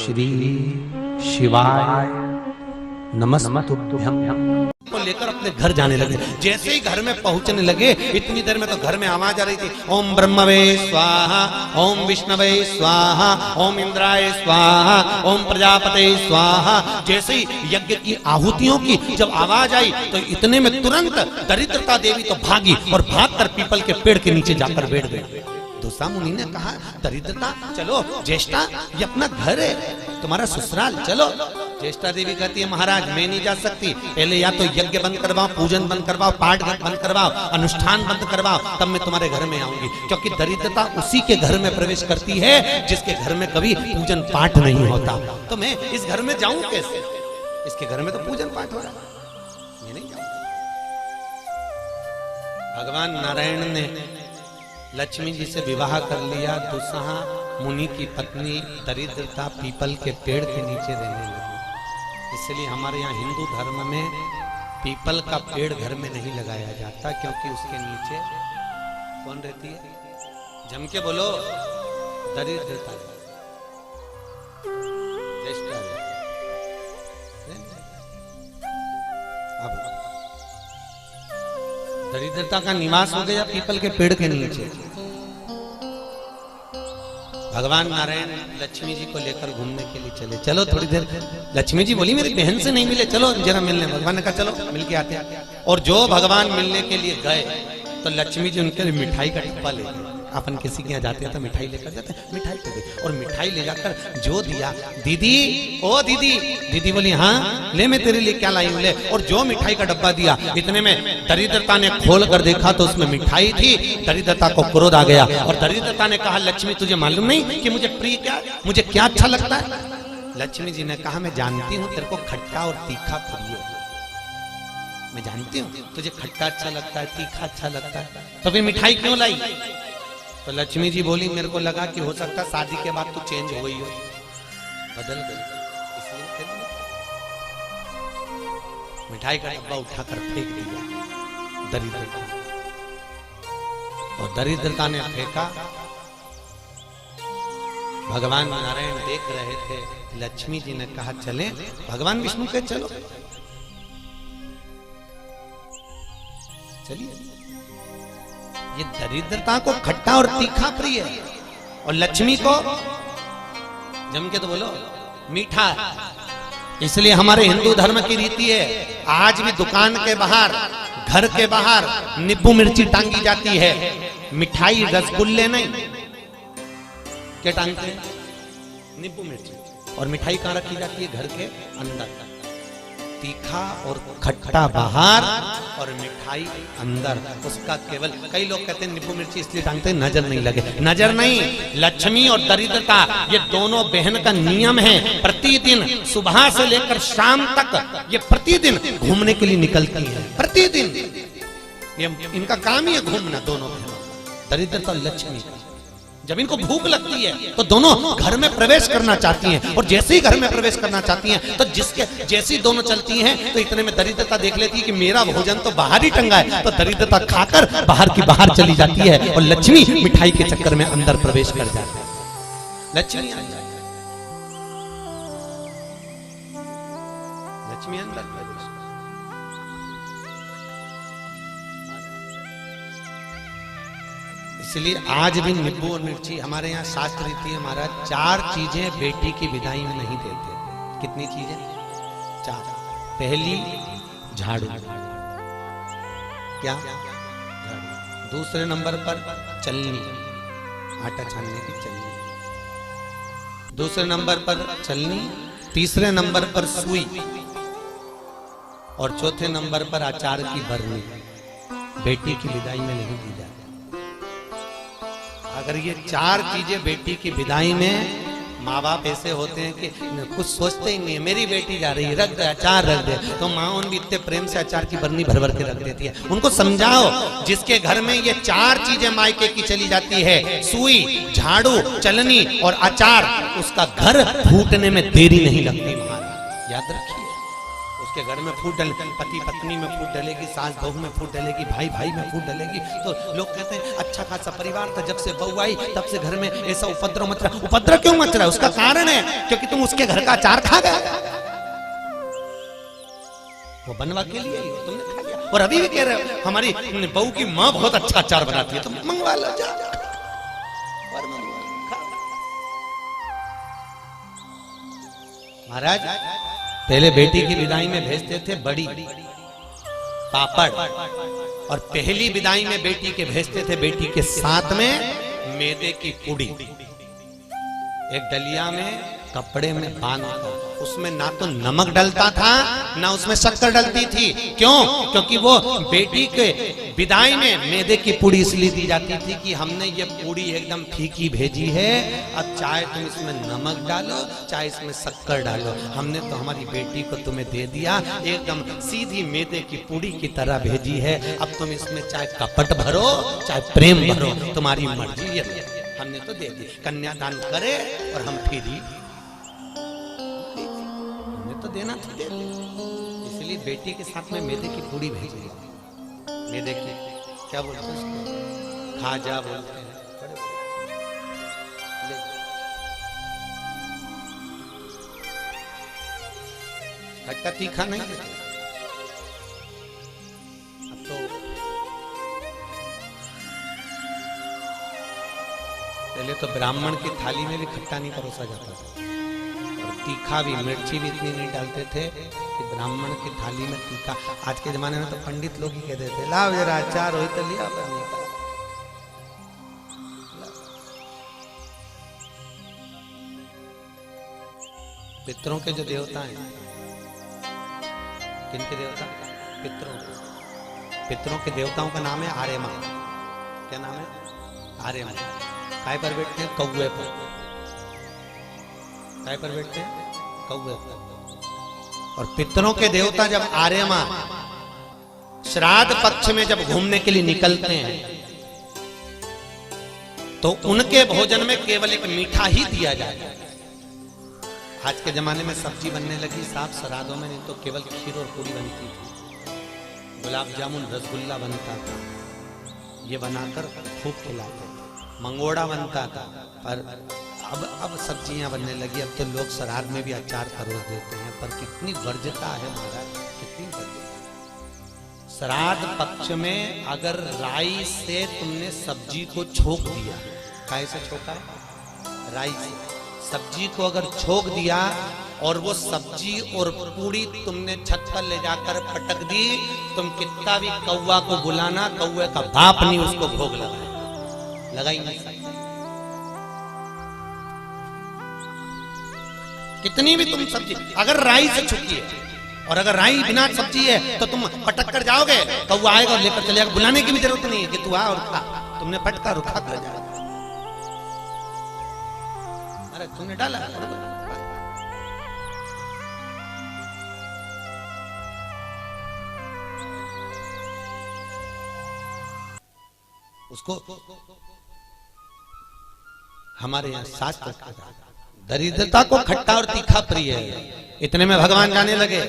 श्री शिवाय नमस्तुभ्यं को लेकर अपने घर जाने लगे। जैसे ही घर में पहुंचने लगे इतनी देर में तो घर में आवाज आ रही थी, ओम ब्रह्मवे स्वाहा, ओम विष्णवे स्वाहा, ओम इंद्राय स्वाहा, ओम प्रजापते स्वाहा। जैसे ही यज्ञ की आहुतियों की जब आवाज आई तो इतने में तुरंत दरिद्रता देवी तो भागी और भागकर पीपल के पेड़ के नीचे जाकर बैठ गई। दूसरा मुनि ने कहा, दरिद्रता चलो, ज्येष्ठा ये अपना घर है, तुम्हारा ससुराल, चलो। ज्येष्ठा देवी कहती है, महाराज मैं नहीं जा सकती, पहले या तो यज्ञ बंद करवाओ, पूजन बंद करवाओ, पाठ बंद करवाओ, अनुष्ठान बंद करवाओ, तब मैं तुम्हारे घर में आऊंगी। क्योंकि दरिद्रता उसी के घर में प्रवेश करती है जिसके घर में कभी पूजन पाठ नहीं होता। तो मैं इस घर में जाऊं कैसे? इसके घर में तो पूजन पाठ हो रहा है, मैं नहीं जाऊंगा। भगवान नारायण ने लक्ष्मी जी से विवाह कर लिया। दुसहा मुनि की पत्नी दरिद्रता पीपल के पेड़ के नीचे रहने लगी। इसलिए हमारे यहाँ हिंदू धर्म में पीपल का पेड़ घर में नहीं लगाया जाता, क्योंकि उसके नीचे कौन रहती है? जम के बोलो, दरिद्रता। अब दरिद्रता का निवास हो गया पीपल के पेड़ के नीचे। भगवान नारायण लक्ष्मी जी को लेकर घूमने के लिए चले। चलो थोड़ी देर। लक्ष्मी जी बोली, मेरी बहन से नहीं मिले, चलो जरा मिलने। भगवान ने कहा चलो मिल के आते हैं। और जो भगवान मिलने के लिए गए तो लक्ष्मी जी उनके लिए मिठाई का डिब्बा ले गए। अपन किसी के यहाँ जाते हैं तो मिठाई लेकर जाते हैं, मिठाई दे दी। और मिठाई ले जाकर जो दिया, दीदी ओ दीदी, दीदी बोली हाँ ले, मैं तेरे लिए क्या लाई हूँ ले। और जो मिठाई का डब्बा दिया, इतने में दरिद्रता ने खोल कर देखा तो उसमें मिठाई थी। दरिद्रता को क्रोध आ गया और दरिद्रता ने कहा, लक्ष्मी तुझे मालूम नहीं कि मुझे प्रिय क्या, मुझे क्या अच्छा लगता है? लक्ष्मी जी ने कहा, मैं जानती हूँ तेरे को खट्टा और तीखा प्रिय है, मैं जानती हूँ तुझे खट्टा अच्छा लगता है, तीखा अच्छा लगता है, तो फिर मिठाई क्यों लाई? तो लक्ष्मी जी बोली, मेरे को लगा कि हो सकता शादी के बाद तू चेंज हो गई हो, बदल गई, इसलिए मिठाई का डब्बा उठाकर फेंक दिया दरिद्रता। और दरिद्रता ने फेंका। भगवान नारायण देख रहे थे। लक्ष्मी जी ने कहा चले। भगवान विष्णु के चलो, चलिए। ये दरिद्रता को खट्टा और तीखा प्रिय है और लक्ष्मी को जम के तो बोलो मीठा। इसलिए हमारे हिंदू धर्म की रीति है, आज भी दुकान के बाहर, घर के बाहर नींबू मिर्ची टांगी जाती है। मिठाई रसगुल्ले नहीं, क्या टांगते हैं? नींबू मिर्ची। और मिठाई कहाँ रखी जाती है? घर के अंदर। तीखा और खट्टा बाहर और मिठाई अंदर। उसका केवल, कई लोग कहते हैं नींबू मिर्ची इसलिए टांगते हैं नजर नहीं लगे। नजर नहीं, लक्ष्मी और दरिद्रता ये दोनों बहन का नियम है। प्रतिदिन सुबह से लेकर शाम तक ये प्रतिदिन घूमने के लिए निकलती है। प्रतिदिन ये इनका काम ही है घूमना, दोनों बहनों, दरिद्रता और लक्ष्मी का। जब इनको भूख लगती है तो दोनों घर में प्रवेश करना चाहती हैं। और जैसे ही घर में प्रवेश करना चाहती हैं तो जिसके जैसी दोनों चलती हैं तो इतने में दरिद्रता देख लेती है कि मेरा भोजन तो बाहर ही टंगा है, तो दरिद्रता खाकर बाहर की बाहर चली जाती है और लक्ष्मी मिठाई के चक्कर में अंदर प्रवेश कर जाती है। लक्ष्मी अंदर प्रवेश। इसलिए आज भी नींबू और मिर्ची हमारे यहाँ शास्त्र रीति है महाराज। 4 चीजें बेटी की विदाई में नहीं देते। कितनी चीजें? 4। पहली झाड़ू, क्या? झाड़ू। दूसरे नंबर पर चलनी, आटा छानने की चलनी। दूसरे नंबर पर चलनी, तीसरे नंबर पर सुई और चौथे नंबर पर अचार की बरनी। बेटी की विदाई में नहीं दी जाती। अगर ये 4 चीजें बेटी की विदाई में, माँ बाप ऐसे होते हैं कि कुछ सोचते ही नहीं, मेरी बेटी जा रही है, रख दे अचार रख दे, तो माँ भी इतने प्रेम से अचार की बरनी भर भर के रख देती है। उनको समझाओ, जिसके घर में ये 4 चीजें मायके की चली जाती है, सुई, झाड़ू, चलनी और अचार, उसका घर फूटने में देरी नहीं लगती। याद रखिए, सबके घर में फूट डले, पति पत्नी में फूट डलेगी, सास बहू में फूट डलेगी, भाई भाई में फूट डलेगी। तो लोग कहते हैं अच्छा खासा परिवार था, जब से बहू आई तब से घर में ऐसा उपद्रव मच रहा। उपद्रव क्यों मच रहा है? उसका कारण है क्योंकि तुम उसके घर का अचार खा गए। वो बनवा के लिए तुमने खा लिया। और अभी भी कह रहे हो हमारी बहू की माँ बहुत अच्छा अचार बनाती है, तो मंगवा लो जा। महाराज पहले बेटी की विदाई में भेजते थे बड़ी पापड़, और पहली विदाई में बेटी के भेजते थे बेटी के साथ में मैदे की पूड़ी, एक डलिया में कपड़े में बांधकर। उसमें ना तो नमक डलता था ना उसमें शक्कर डलती थी। क्यों? क्योंकि वो बेटी के विदाई में मैदे की पूड़ी इसलिए दी जाती थी कि हमने ये पूड़ी एकदम फीकी भेजी है, अब चाहे तुम इसमें नमक डालो चाहे इसमें शक्कर डालो, हमने तो हमारी बेटी को तुम्हें दे दिया, एकदम सीधी मैदे की पूड़ी की तरह भेजी है। अब तुम इसमें चाहे कपट भरो चाहे प्रेम भरो, तुम्हारी मर्जी है, हमने तो दे दी। कन्यादान करे और हम फिर तो देना तो दे दे। इसलिए बेटी के साथ में मैदे की पूड़ी भेजी। मैदे की क्या बोलते हैं उसको? खाजा बोलते हैं। खट्टा तीखा नहीं देते। अब तो पहले तो ब्राह्मण की थाली में भी खट्टा नहीं परोसा जाता था, तीखा भी, मिर्ची भी इतनी नहीं डालते थे कि ब्राह्मण की थाली में तीखा। आज के जमाने में तो पंडित लोग ही कहते थे लाओ जरा अचार हो तो लिया। पितरों के जो देवता हैं, किनके देवता? पितरों के। पितरों के देवताओं का नाम है आर्यमा। क्या नाम है? आर्यमा। काय पर बैठते हैं? कौवे पर। काय पर बैठते हैं? कौवे पर। और पितरों के देवता जब आर्यमा श्राद्ध पक्ष में जब घूमने के लिए निकलते हैं तो उनके भोजन में केवल एक मीठा ही दिया जाता है। आज के जमाने में सब्जी बनने लगी साफ श्राद्धों में, नहीं तो केवल खीर और पूरी बनती थी, गुलाब जामुन रसगुल्ला बनता था, ये बनाकर खूब खिलाते थे, मंगोड़ा बनता था। पर अब सब्जियां बनने लगी, अब तो लोग श्राद्ध में भी अचार परोस देते हैं। पर कितनी वर्ज्यता है महाराज, कितनी वर्ज्यता। श्राद्ध पक्ष में अगर राई से तुमने सब्जी को छोक दिया, काय से छोका है? राई से। सब्जी को अगर छोक दिया और वो सब्जी और पूड़ी तुमने छत पर ले जाकर पटक दी, तुम कितना भी कौवा को बुलाना, कौवे का बाप नहीं उसको भोग लगा ही नहीं सकते। कितनी भी तुम सब्जी अगर राई से छुकी है, और अगर राई बिना सब्जी है तो तुम पटक कर जाओगे, कौवा आएगा और लेकर चले जाएगा। बुलाने की भी जरूरत नहीं है कि तू आ और खा, तुमने पटका रुखा कर जाएगा। अरे तुमने डाला उसको। हमारे यहाँ शास्त्र दरिद्रता को खट्टा और तीखा प्रिय है। इतने में भगवान जाने लगे।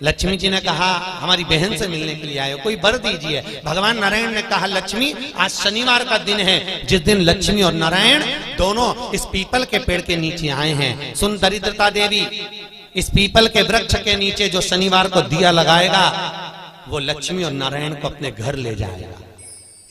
लक्ष्मी जी ने कहा हमारी बहन से मिलने के लिए आए, कोई वर दीजिए। भगवान नारायण ने कहा लक्ष्मी आज शनिवार का दिन है, जिस दिन लक्ष्मी और नारायण दोनों इस पीपल के पेड़ के नीचे आए हैं। सुन दरिद्रता देवी, इस पीपल के वृक्ष के नीचे जो शनिवार को दिया लगाएगा वो लक्ष्मी और नारायण को अपने घर ले जाएगा।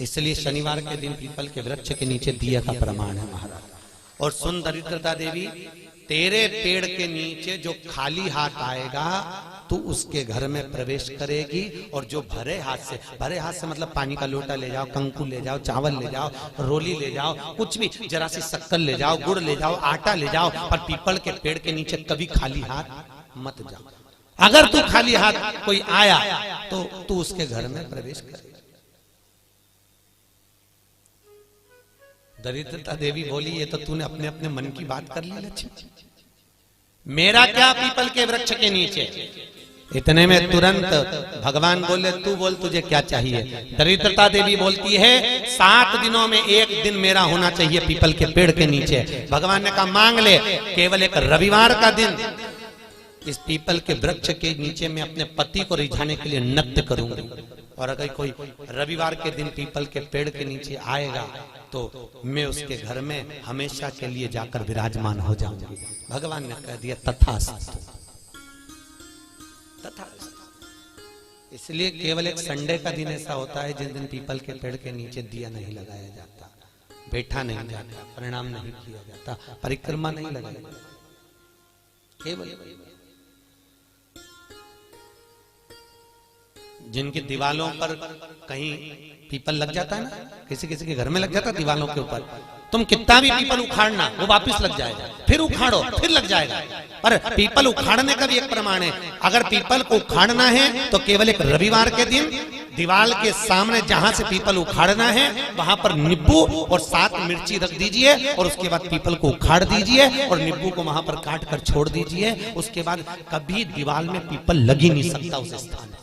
इसलिए शनिवार के दिन पीपल के वृक्ष के नीचे दिया का प्रमाण है महाराज। और सुन दरिद्रता देवी, तेरे पेड़ के नीचे जो खाली हाथ आएगा तू उसके घर में प्रवेश करेगी, और जो भरे हाथ से मतलब पानी का लोटा ले जाओ, कंकु ले जाओ, चावल ले जाओ, रोली ले जाओ, कुछ भी, जरा सी शक्कर ले जाओ, गुड़ ले जाओ, आटा ले जाओ, पर पीपल के पेड़ के नीचे कभी खाली हाथ मत जाओ। अगर तू खाली हाथ कोई आया तो तू उसके घर में प्रवेश करे। दरिद्रता देवी बोली ये तो तूने अपने अपने मन की बात कर ली लक्ष्मी, मेरा क्या पीपल के वृक्ष के नीचे। इतने में तुरंत भगवान बोले तू बोल तुझे क्या चाहिए। दरिद्रता देवी बोलती है 7 दिनों में एक दिन मेरा होना चाहिए पीपल के पेड़ के नीचे। भगवान ने कहा मांग ले, केवल एक रविवार का दिन इस पीपल के वृक्ष के नीचे मैं अपने पति को रिझाने के लिए नृत्य करूंगी, और अगर कोई रविवार के दिन पीपल के पेड़ के नीचे आएगा तो मैं उसके घर में हमेशा के लिए जाकर विराजमान हो जाऊंगी। भगवान ने कह दिया तथास्तु, तथास्तु। इसलिए केवल एक संडे का दिन ऐसा होता है जिस दिन पीपल के पेड़ के नीचे दिया नहीं लगाया जाता, बैठा नहीं जाता, प्रणाम नहीं किया जाता, परिक्रमा नहीं लगाई जाती। केवल जिनकी दीवालों पर कहीं पीपल लग जाता है ना, किसी किसी के घर में लग जाता है दीवालों के ऊपर, तुम कितना भी पीपल उखाड़ना वो वापस लग जाएगा, फिर उखाड़ो फिर लग जाएगा। पर पीपल उखाड़ने का भी एक प्रमाण है, अगर पीपल को उखाड़ना है तो केवल एक रविवार के दिन दीवाल के सामने जहां से पीपल उखाड़ना है वहां पर नींबू और 7 मिर्ची रख दीजिए, और उसके बाद पीपल को उखाड़ दीजिए और नींबू को वहां पर काट कर छोड़ दीजिए। उसके बाद कभी दीवाल में पीपल लग ही नहीं सकता उस स्थान में,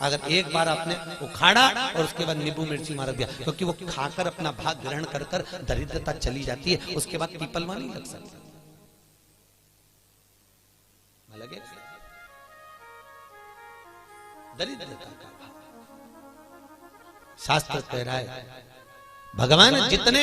अगर एक बार आपने उखाड़ा और उसके बाद नींबू मिर्ची मार दिया, क्योंकि वो खाकर अपना भाग ग्रहण कर कर दरिद्रता चली जाती है, उसके बाद पीपल वहां नहीं लग सकता। लगे दरिद्रता का शास्त्र कह रहा है भगवान जितने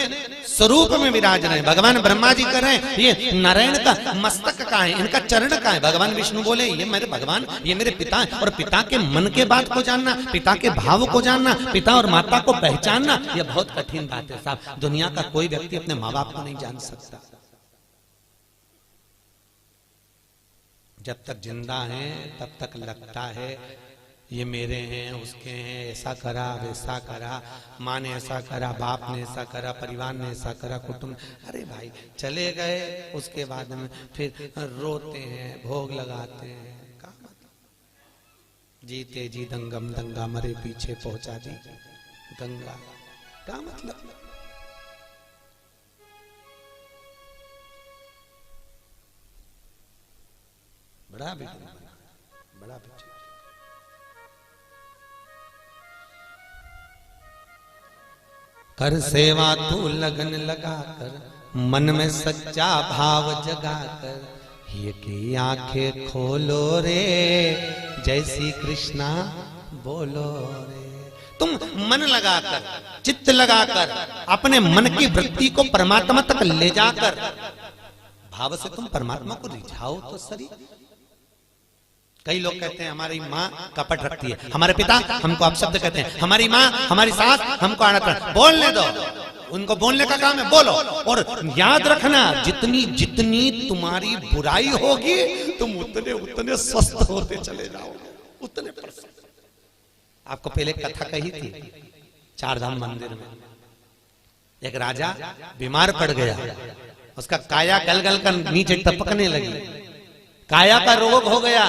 स्वरूप में विराज रहे हैं, भगवान ब्रह्मा जी कर रहे हैं ये नारायण का मस्तक का है, इनका चरण का है। भगवान विष्णु बोले ये मेरे भगवान, ये मेरे पिता है, और पिता के मन के बात को जानना, पिता के भाव को जानना, पिता और माता को पहचानना, ये बहुत कठिन बात है साहब। दुनिया का कोई व्यक्ति अपने माँ बाप को नहीं जान सकता। जब तक जिंदा है तब तक लगता है ये मेरे हैं, उसके हैं, ऐसा करा वैसा करा, माँ ने ऐसा करा, बाप ने ऐसा करा, परिवार ने ऐसा करा, कुटुंब। अरे भाई चले गए, उसके बाद में फिर रोते हैं, भोग लगाते हैं। का मतलब जीते जी दंगम दंगा, मरे पीछे पहुंचा दी गंगा। का मतलब बड़ा बड़ा कर सेवा तू लगन लगा कर, मन में सच्चा भाव जगा कर, ये की आंखें खोलो रे, जय श्री कृष्णा बोलो रे। तुम मन लगाकर, चित्त लगाकर, अपने मन की वृत्ति को परमात्मा तक ले जाकर भाव से तुम परमात्मा को रिझाओ तो सही। कई लोग कहते हैं हमारी माँ कपट रखती है, हमारे पिता हमको अपशब्द कहते हैं, हमारी माँ हमारी सास हमको आना। बोलने दो, उनको बोलने का काम है, बोलो। और याद रखना जितनी जितनी तुम्हारी बुराई होगी तुम उतने उतने स्वस्थ होते चले जाओगे, उतने परसेंट। आपको पहले कथा कही थी, 4 धाम मंदिर में एक राजा बीमार पड़ गया, उसका काया गल गल कर नीचे टपकने लगी, काया का रोग हो गया।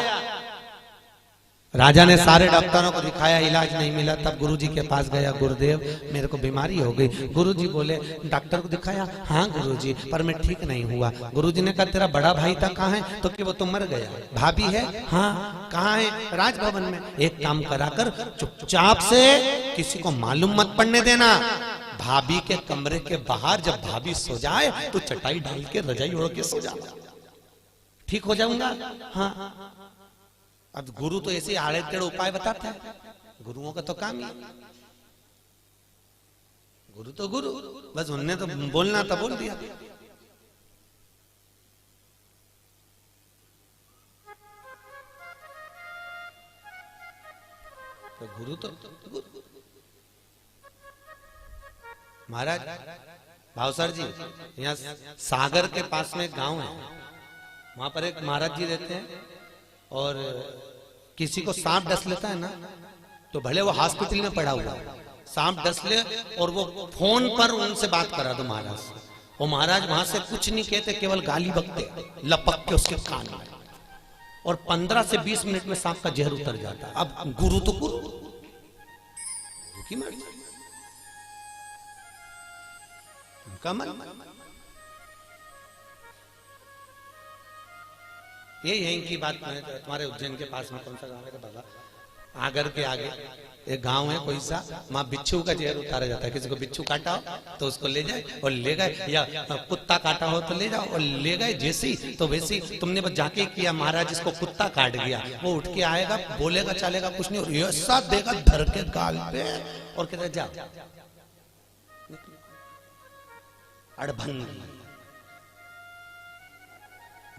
राजा ने सारे डॉक्टरों को दिखाया, इलाज नहीं मिला। तब गुरुजी के पास गया, गुरुदेव मेरे को बीमारी हो गई। गुरुजी बोले डॉक्टर को दिखाया, हाँ गुरुजी पर मैं ठीक नहीं हुआ। गुरुजी ने कहा तेरा बड़ा भाई था कहाँ है? तो कि वो तो मर गया। भाभी है? हाँ। कहाँ है? राजभवन में। एक काम करा कर, चुपचाप से किसी को मालूम मत पड़ने देना, भाभी के कमरे के बाहर जब भाभी सो जाए तो चटाई डाल के रजाई ओढ़ के सो जा, ठीक हो जाऊंगा। हाँ। अब गुरु तो ऐसे आड़े टेढ़े उपाय बताता है, गुरुओं का तो काम ही। गुरु तो गुरु, बस उनने तो बोलना था बोल दिया। तो गुरु तो गुरु। महाराज भावसर जी, यहाँ सागर के पास में एक गांव है, वहां पर एक महाराज जी रहते हैं, और किसी को सांप डस लेता है ना, तो भले वो हॉस्पिटल में पड़ा हुआ, सांप डस ले और वो फोन पर उनसे बात करा दो महाराज से, वो महाराज वहां से कुछ नहीं कहते, केवल गाली बकते, लपक के उसके कान में, और 15 से 20 मिनट में सांप का जहर उतर जाता। अब गुरु तो गुरु की मर्जी, उनका मन। ये यहीं की बात में, तुम्हारे उज्जैन के पास में कौन सा गाँव है बाबा, आगर के आगे एक गांव है कोई सा, वहां बिच्छू का जहर उतारा जाता है। किसी को बिच्छू काटा हो तो उसको ले जाए और ले गए, या कुत्ता काटा हो तो ले जाओ और ले गए। जैसी तो वैसी तुमने बस जाके किया, महाराज इसको कुत्ता काट गया, वो उठ के आएगा, बोलेगा चलेगा कुछ नहीं, और ऐसा देगा धर के गाल पे और कहता जा अड़भंग।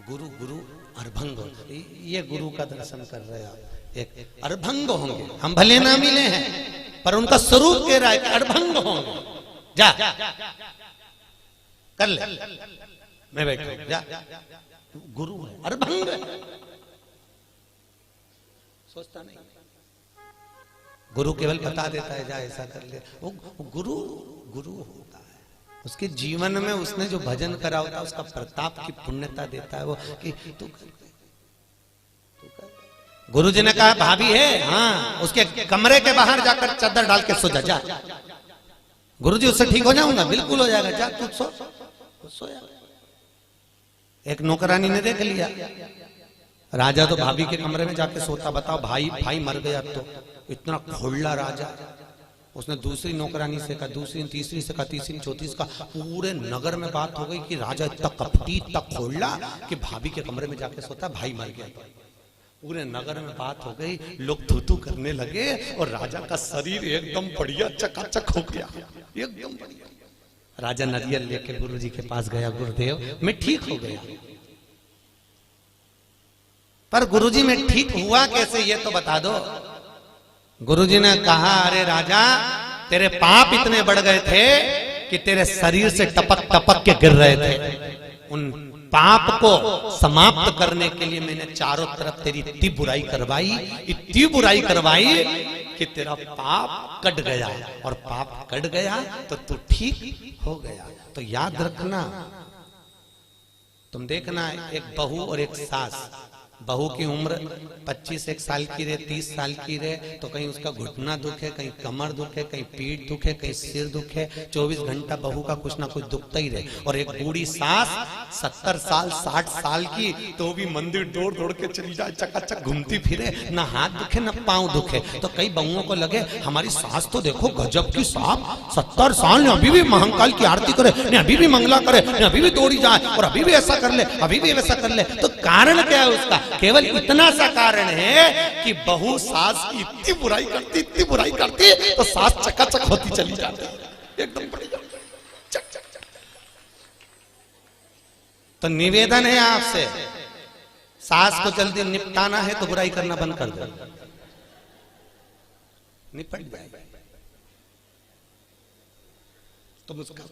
गुरु गुरु अड़भंग, ये गुरु का दर्शन कर रहे हैं आप। एक अड़भंग होंगे, हम भले ना मिले हैं पर उनका स्वरूप कह रहा है कि अड़भंग होंगे। जा कर ले, मैं बैठा जा, गुरु है अड़भंग है। सोचता नहीं, गुरु केवल बता देता है जा ऐसा कर ले। वो गुरु गुरु होता है, उसके जीवन में उसने जो भजन करा होता है उसका प्रताप की पुण्यता देता है वो कि तू गुरु जी ने कहा भाभी है, हाँ उसके कमरे के बाहर जाकर चादर डाल के सो जा। गुरु जी उससे ठीक हो जाऊंगा, बिल्कुल हो जाएगा, जा तू सोया। एक नौकरानी ने देख लिया, राजा तो भाभी के कमरे में जाके सोता। बताओ भाई भाई मर गया तो इतना खोला राजा। उसने दूसरी नौकरानी से कहा, दूसरी तीसरी से कहा, तीसरी चौथी से कहा, पूरे नगर में बात हो गई कि राजा इतना कपटी इतना खोला कि भाभी के कमरे में जाके सोता, भाई मर गया। पूरे नगर में बात हो गई, लोग थू करने लगे और राजा का शरीर एकदम बढ़िया चकाचक हो गया, एकदम बढ़िया। राजा नारियल लेके गुरु जी के पास गया, गुरुदेव मैं ठीक हो गया। पर गुरु जी मैं ठीक हुआ कैसे ये तो बता दो। गुरु जी ने कहा अरे राजा तेरे पाप इतने बढ़ गए थे कि तेरे शरीर से टपक टपक के गिर रहे थे। उन पाप को समाप्त करने के लिए मैंने चारों तरफ तेरी इतनी बुराई करवाई कि तेरा पाप कट गया, और पाप कट गया तो तू ठीक हो गया। तो याद रखना, तुम देखना एक बहू और एक सास, बहू की उम्र 25 साल की रहे, 30 साल की रहे तो कहीं उसका घुटना दुखे, कहीं कमर दुखे, कहीं पीठ दुखे, कहीं सिर दुखे, 24 घंटा बहू का कुछ ना कुछ दुखता ही रहे। और एक बूढ़ी सास 70 साल 60 साल की तो भी मंदिर दौड़ दौड़ के चली जाए, चकाचक घूमती फिरे, ना हाथ दुखे ना पांव दुखे। तो कई बहुओं को लगे हमारी सास तो देखो गजब की साहब, 70 साल ने अभी भी महाकाल की आरती करे, ने अभी भी मंगला करे, ने अभी भी दौड़ी जाए और अभी भी ऐसा कर ले, अभी भी वैसा कर ले। तो कारण क्या है उसका? केवल इतना सा कारण है कि बहू सास की इतनी बुराई करती तो सास चकाचक होती चली जाती एकदम बढ़िया। चक चक चक। तो निवेदन है आपसे, सास को जल्दी निपटाना है तो बुराई करना बंद कर दो, निपट जाए। तुम उसका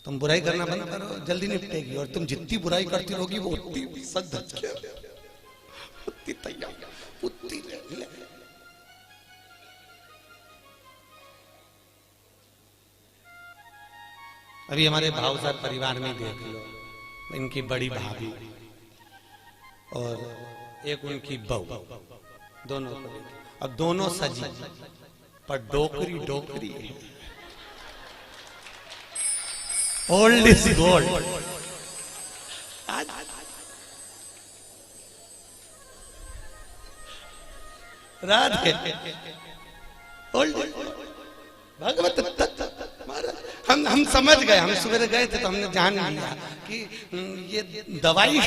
तुम बुराई करना बंद करो, जल्दी निपटेगी। और तुम जितनी बुराई करती रहोगी वो उतनी सद उतनी तैयार उतनी। अभी हमारे भाव साहब परिवार में देख लो, इनकी बड़ी भाभी और एक उनकी बहू, दोनों, अब दोनों सजी पर डोकरी है। Old is gold. Radhe old भगवत हम समझ गए, हम सवेरे गए थे तो हमने जान लिया कि ये दवाई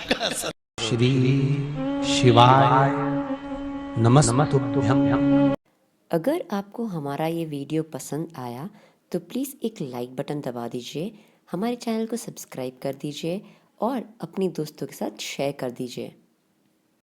का असर। श्री शिवाय नमस्तुभ्यं। अगर आपको हमारा ये वीडियो पसंद आया तो प्लीज़ एक लाइक बटन दबा दीजिए, हमारे चैनल को सब्सक्राइब कर दीजिए और अपनी दोस्तों के साथ शेयर कर दीजिए।